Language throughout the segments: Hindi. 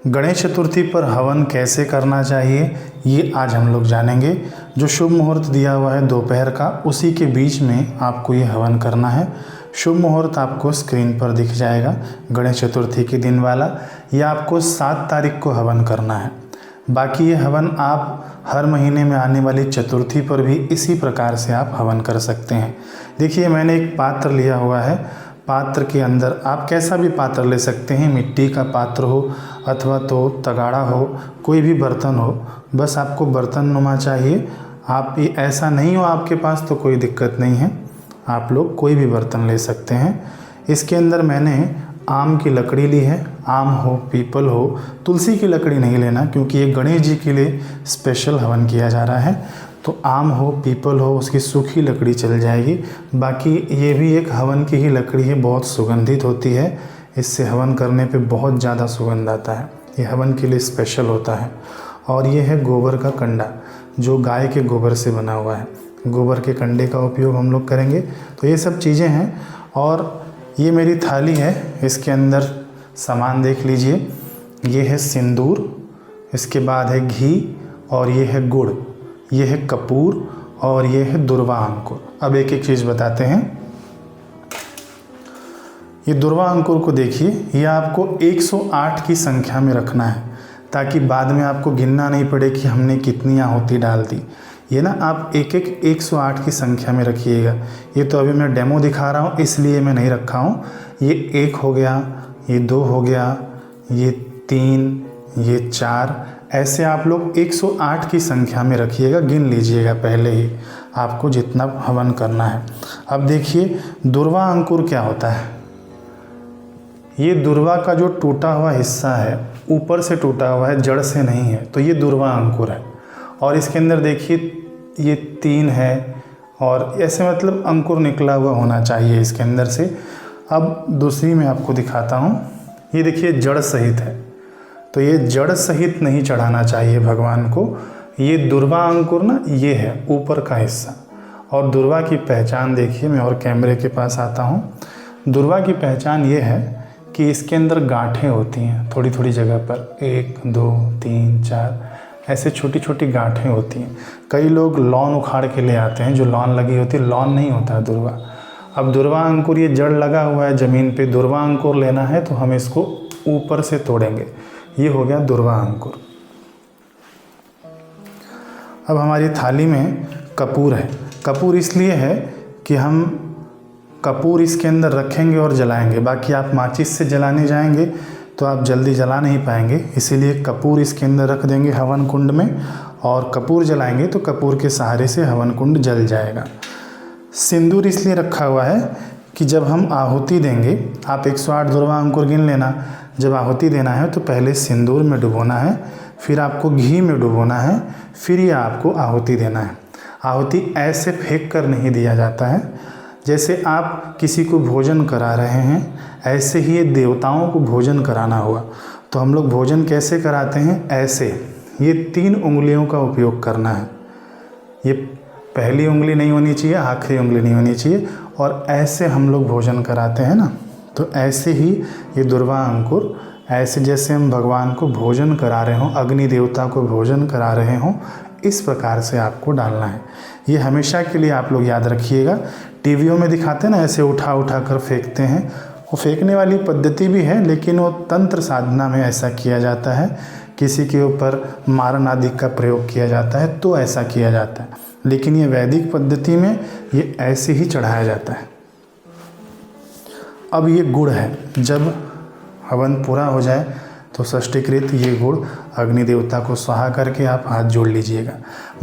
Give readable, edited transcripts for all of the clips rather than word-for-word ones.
गणेश चतुर्थी पर हवन कैसे करना चाहिए ये आज हम लोग जानेंगे। जो शुभ मुहूर्त दिया हुआ है दोपहर का, उसी के बीच में आपको ये हवन करना है। शुभ मुहूर्त आपको स्क्रीन पर दिख जाएगा, गणेश चतुर्थी के दिन वाला। ये आपको 7 तारीख को हवन करना है। बाकी ये हवन आप हर महीने में आने वाली चतुर्थी पर भी इसी प्रकार से आप हवन कर सकते हैं। देखिए, मैंने एक पात्र लिया हुआ है। पात्र के अंदर आप कैसा भी पात्र ले सकते हैं, मिट्टी का पात्र हो अथवा तो तगाड़ा हो, कोई भी बर्तन हो, बस आपको बर्तन नुमा चाहिए। आप ये ऐसा नहीं हो आपके पास तो कोई दिक्कत नहीं है, आप लोग कोई भी बर्तन ले सकते हैं। इसके अंदर मैंने आम की लकड़ी ली है। आम हो, पीपल हो, तुलसी की लकड़ी नहीं लेना, क्योंकि ये गणेश जी के लिए स्पेशल हवन किया जा रहा है। तो आम हो, पीपल हो, उसकी सूखी लकड़ी चल जाएगी। बाकी ये भी एक हवन की ही लकड़ी है, बहुत सुगंधित होती है। इससे हवन करने पे बहुत ज़्यादा सुगंध आता है। ये हवन के लिए स्पेशल होता है। और ये है गोबर का कंडा, जो गाय के गोबर से बना हुआ है। गोबर के कंडे का उपयोग हम लोग करेंगे। तो ये सब चीज़ें हैं। और ये मेरी थाली है, इसके अंदर सामान देख लीजिए। ये है सिंदूर, इसके बाद है घी, और ये है गुड़, ये है कपूर, और ये है दुर्वा अंकुर। अब एक एक चीज़ बताते हैं। ये दुर्वा अंकुर को देखिए, ये आपको 108 की संख्या में रखना है, ताकि बाद में आपको गिनना नहीं पड़े कि हमने कितनी आहुति डाल दी। ये ना आप एक 108 की संख्या में रखिएगा। ये तो अभी मैं डेमो दिखा रहा हूँ, इसलिए मैं नहीं रखा हूँ। ये 1 हो गया, ये 2 हो गया, ये 3, ये 4, ऐसे आप लोग 108 की संख्या में रखिएगा। गिन लीजिएगा पहले ही आपको जितना हवन करना है। अब देखिए, दुर्वा अंकुर क्या होता है। ये दुर्वा का जो टूटा हुआ हिस्सा है, ऊपर से टूटा हुआ है, जड़ से नहीं है, तो ये दुर्वा अंकुर है। और इसके अंदर देखिए, ये 3 है, और ऐसे मतलब अंकुर निकला हुआ होना चाहिए इसके अंदर से। अब दूसरी मैं आपको दिखाता हूँ। ये देखिए, जड़ सहित है, तो ये जड़ सहित नहीं चढ़ाना चाहिए भगवान को। ये दुर्वा अंकुर ना, ये है ऊपर का हिस्सा। और दुर्वा की पहचान देखिए, मैं और कैमरे के पास आता हूँ। दुर्वा की पहचान ये है कि इसके अंदर गांठें होती हैं थोड़ी थोड़ी जगह पर, 1, 2, 3, 4 ऐसे छोटी छोटी गांठें होती हैं। कई लोग लॉन उखाड़ के ले आते हैं, जो लॉन लगी होती है। लॉन नहीं होता है दुर्वा। अब दुर्वा अंकुर ये जड़ लगा हुआ है ज़मीन पे, दुर्वा अंकुर लेना है तो हम इसको ऊपर से तोड़ेंगे। ये हो गया दुर्वा अंकुर। अब हमारी थाली में कपूर है। कपूर इसलिए है कि हम कपूर इसके अंदर रखेंगे और जलाएंगे। बाकी आप माचिस से जलाने जाएंगे तो आप जल्दी जला नहीं पाएंगे, इसीलिए कपूर इसके अंदर रख देंगे हवन कुंड में, और कपूर जलाएंगे तो कपूर के सहारे से हवन कुंड जल जाएगा। सिंदूर इसलिए रखा हुआ है कि जब हम आहुति देंगे, आप 108 दुर्वा अंकुर गिन लेना। जब आहुति देना है तो पहले सिंदूर में डुबोना है, फिर आपको घी में डुबोना है, फिर ये आपको आहुति देना है। आहुति ऐसे फेंक कर नहीं दिया जाता है। जैसे आप किसी को भोजन करा रहे हैं, ऐसे ही ये देवताओं को भोजन कराना हुआ। तो हम लोग भोजन कैसे कराते हैं, ऐसे। ये 3 उंगलियों का उपयोग करना है। ये पहली उंगली नहीं होनी चाहिए, आखिरी उंगली नहीं होनी चाहिए, और ऐसे हम लोग भोजन कराते हैं ना। तो ऐसे ही ये दुर्वा अंकुर, ऐसे जैसे हम भगवान को भोजन करा रहे हों, अग्नि देवता को भोजन करा रहे हों, इस प्रकार से आपको डालना है। ये हमेशा के लिए आप लोग याद रखिएगा। टीवियों में दिखाते हैं ना, ऐसे उठा उठा कर फेंकते हैं, वो फेंकने वाली पद्धति भी है, लेकिन वो तंत्र साधना में ऐसा किया जाता है। किसी के ऊपर मारन आदि का प्रयोग किया जाता है तो ऐसा किया जाता है, लेकिन ये वैदिक पद्धति में ये ऐसे ही चढ़ाया जाता है। अब ये गुड़ है। जब हवन पूरा हो जाए तो षष्ठीकृत ये गुड़ अग्नि देवता को स्वाहा करके आप हाथ जोड़ लीजिएगा।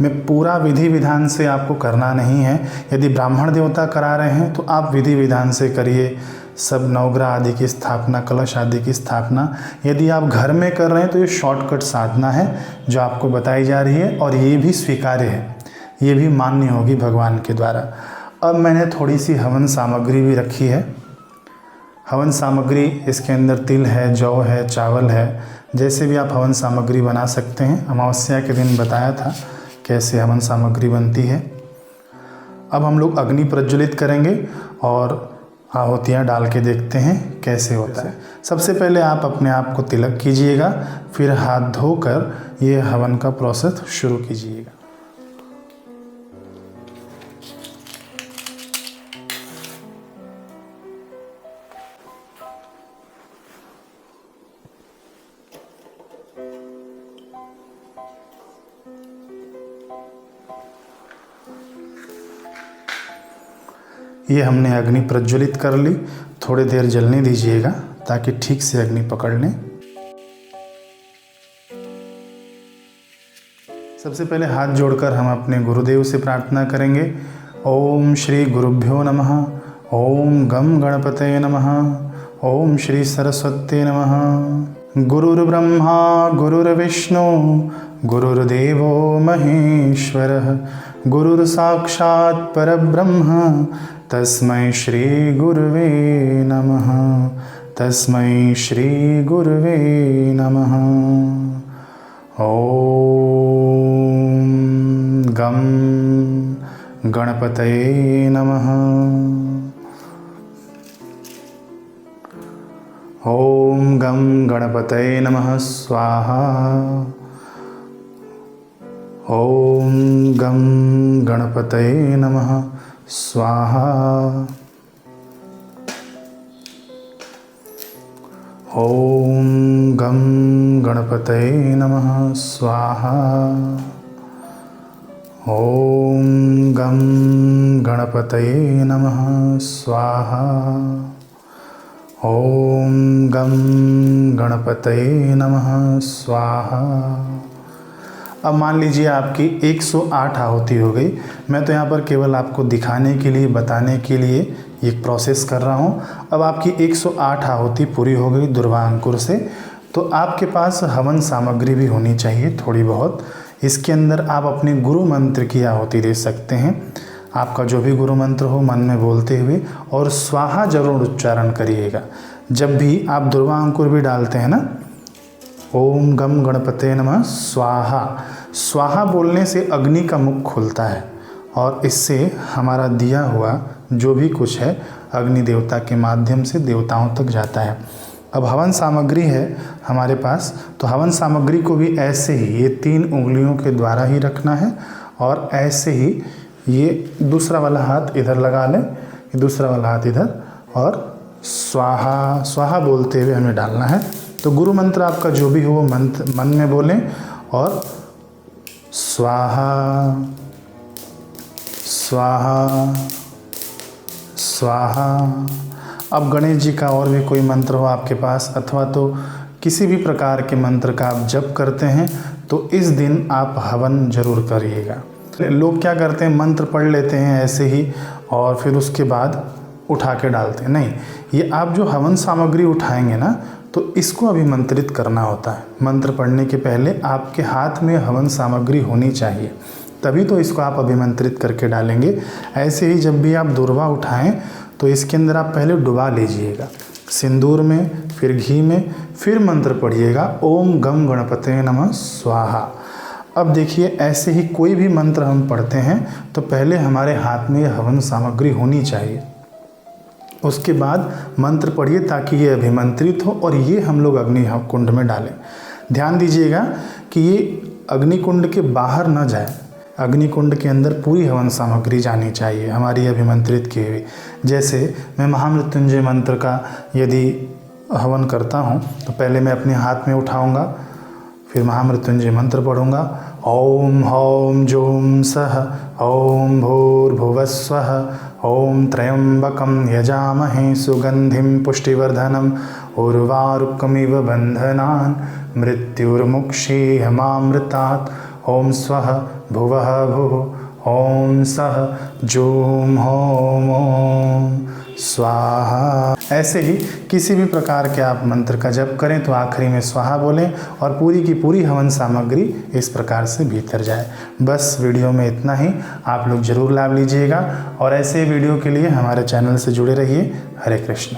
मैं पूरा विधि विधान से आपको करना नहीं है। यदि ब्राह्मण देवता करा रहे हैं तो आप विधि विधान से करिए, सब नवग्रह आदि की स्थापना, कलश आदि की स्थापना। यदि आप घर में कर रहे हैं तो ये शॉर्टकट साधना है जो आपको बताई जा रही है, और ये भी स्वीकार्य है, ये भी मान्य होगी भगवान के द्वारा। अब मैंने थोड़ी सी हवन सामग्री भी रखी है। हवन सामग्री, इसके अंदर तिल है, जौ है, चावल है, जैसे भी आप हवन सामग्री बना सकते हैं। अमावस्या के दिन बताया था कैसे हवन सामग्री बनती है। अब हम लोग अग्नि प्रज्वलित करेंगे और आहुतियाँ डाल के देखते हैं कैसे होता है। सबसे पहले आप अपने आप को तिलक कीजिएगा, फिर हाथ धोकर ये हवन का प्रोसेस शुरू कीजिएगा। ये हमने अग्नि प्रज्वलित कर ली, थोड़ी देर जलने दीजिएगा ताकि ठीक से अग्नि पकड़ लें। सबसे पहले हाथ जोड़कर हम अपने गुरुदेव से प्रार्थना करेंगे। ओम श्री गुरुभ्यो नमः, ओम गम गणपतये नमः, ओम श्री सरस्वती नमः। गुरुर्ब्रह्मा गुरुर्विष्णु गुरुर्देवो महेश्वरः, गुरुर्साक्षात् परब्रह्म तस्मै श्री गुरुवे नमः, तस्मै श्री गुरुवे नमः। ओम गम गणपतये नमः, ओम गम गणपतये नमः स्वाहा, ओम गम गणपतये नमः स्वाहा, ओम गम गणपतये नमः स्वाहा, ओम गम गणपतये नमः स्वाहा, ओम गम गणपतये नमः स्वाहा। अब मान लीजिए आपकी 108 आहुति हो गई। मैं तो यहाँ पर केवल आपको दिखाने के लिए, बताने के लिए ये प्रोसेस कर रहा हूँ। अब आपकी 108 आहुति पूरी हो गई दुर्वा अंकुर से, तो आपके पास हवन सामग्री भी होनी चाहिए थोड़ी बहुत। इसके अंदर आप अपने गुरु मंत्र की आहुति दे सकते हैं। आपका जो भी गुरु मंत्र हो मन में बोलते हुए, और स्वाहा जरूर उच्चारण करिएगा। जब भी आप दुर्वा अंकुर भी डालते हैं ना, ओम गम गणपतये नमः स्वाहा, स्वाहा बोलने से अग्नि का मुख खुलता है और इससे हमारा दिया हुआ जो भी कुछ है अग्नि देवता के माध्यम से देवताओं तक जाता है। अब हवन सामग्री है हमारे पास, तो हवन सामग्री को भी ऐसे ही ये 3 उंगलियों के द्वारा ही रखना है, और ऐसे ही ये दूसरा वाला हाथ इधर लगा लें, दूसरा वाला हाथ इधर, और स्वाहा स्वाहा बोलते हुए हमें डालना है। तो गुरु मंत्र आपका जो भी हो वो मंत्र मन में बोलें, और स्वाहा स्वाहा स्वाहा। अब गणेश जी का और भी कोई मंत्र हो आपके पास, अथवा तो किसी भी प्रकार के मंत्र का आप जप करते हैं, तो इस दिन आप हवन जरूर करिएगा। लोग क्या करते हैं, मंत्र पढ़ लेते हैं ऐसे ही और फिर उसके बाद उठा के डालते हैं। नहीं, ये आप जो हवन सामग्री उठाएंगे ना, तो इसको अभिमंत्रित करना होता है। मंत्र पढ़ने के पहले आपके हाथ में हवन सामग्री होनी चाहिए, तभी तो इसको आप अभिमंत्रित करके डालेंगे। ऐसे ही जब भी आप दुर्वा उठाएं तो इसके अंदर आप पहले डुबा लीजिएगा सिंदूर में, फिर घी में, फिर मंत्र पढ़िएगा ओम गम गणपतये नमः स्वाहा। अब देखिए, ऐसे ही कोई भी मंत्र हम पढ़ते हैं तो पहले हमारे हाथ में हवन सामग्री होनी चाहिए, उसके बाद मंत्र पढ़िए ताकि ये अभिमंत्रित हो और ये हम लोग अग्नि कुंड में डालें। ध्यान दीजिएगा कि ये अग्नि कुंड के बाहर न जाए, अग्नि कुंड के अंदर पूरी हवन सामग्री जानी चाहिए हमारी अभिमंत्रित की हुई। जैसे मैं महामृत्युंजय मंत्र का यदि हवन करता हूँ तो पहले मैं अपने हाथ में उठाऊँगा, फिर महामृत्युंजय मंत्र पढ़ूँगा ओम हौम जूम सह ओम भूर्भुवस्वः ओम त्र्यंबकं यजामहे सुगंधिं पुष्टिवर्धनम् उर्वारुकमिव बन्धनान् मृत्युर्मुक्षीयमामृतात् ओम स्वः भुवः भुः ओम सह जूम होम ओम स्वाहा। ऐसे ही किसी भी प्रकार के आप मंत्र का जप करें तो आखिरी में स्वाहा बोलें और पूरी की पूरी हवन सामग्री इस प्रकार से भीतर जाए। बस वीडियो में इतना ही, आप लोग जरूर लाभ लीजिएगा और ऐसे वीडियो के लिए हमारे चैनल से जुड़े रहिए। हरे कृष्ण।